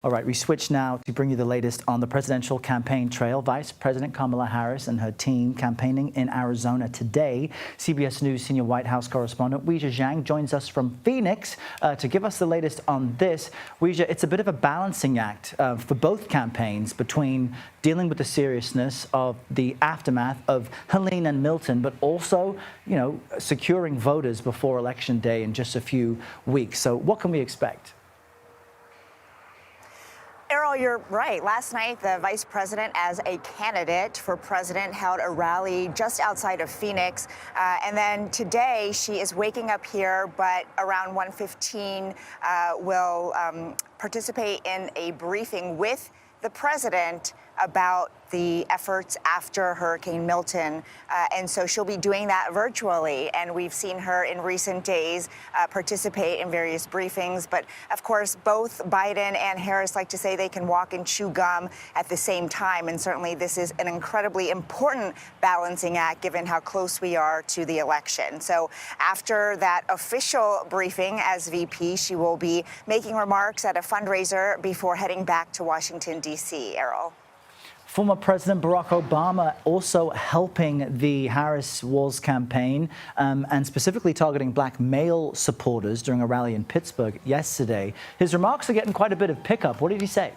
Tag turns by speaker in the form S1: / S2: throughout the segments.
S1: All right, we switch now to bring you the latest on the presidential campaign trail. Vice President Kamala Harris and her team campaigning in Arizona today. CBS News senior White House correspondent Weijia Jiang joins us from Phoenix to give us the latest on this. Weijia, it's a bit of a balancing act for both campaigns between dealing with the seriousness of the aftermath of Hurricane and Milton, but also, securing voters before Election Day in just a few weeks. So what can we expect?
S2: Errol, you're right. Last night, the vice president, as a candidate for president, held a rally just outside of Phoenix. And then today, she is waking up here, but around 1:15 will participate in a briefing with the president about the efforts after Hurricane Milton. And so she'll be doing that virtually. And we've seen her in recent days participate in various briefings. But of course, both Biden and Harris like to say they can walk and chew gum at the same time. And certainly this is an incredibly important balancing act given how close we are to the election. So after that official briefing as VP, she will be making remarks at a fundraiser before heading back to Washington, D.C. Errol.
S1: Former President Barack Obama also helping the Harris-Walz campaign and specifically targeting black male supporters during a rally in Pittsburgh yesterday. His remarks are getting quite a bit of pickup. What did he say?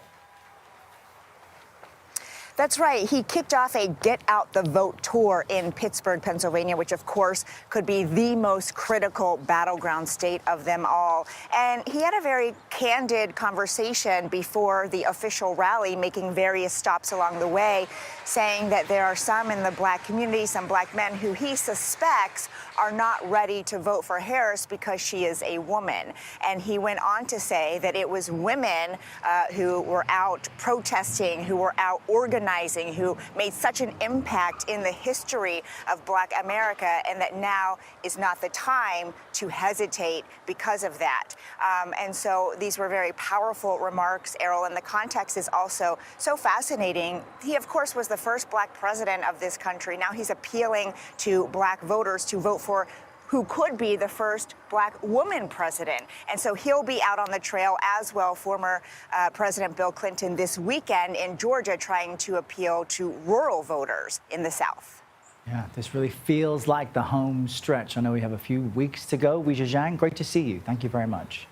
S2: That's right. He kicked off a Get Out the Vote tour in Pittsburgh, Pennsylvania, which, of course, could be the most critical battleground state of them all. And he had a very candid conversation before the official rally, making various stops along the way, saying that there are some in the black community, some black men who he suspects are not ready to vote for Harris because she is a woman. And he went on to say that it was women who were out protesting, who were out organizing, who made such an impact in the history of black America, and that now is not the time to hesitate because of that. And so these were very powerful remarks, Errol, and the context is also so fascinating. He, of course, was the first black president of this country. Now he's appealing to black voters to vote for who could be the first black woman president. And so he'll be out on the trail as well, former President Bill Clinton this weekend in Georgia, trying to appeal to rural voters in the South.
S1: Yeah, this really feels like the home stretch. I know we have a few weeks to go. Weijia Jiang, great to see you. Thank you very much.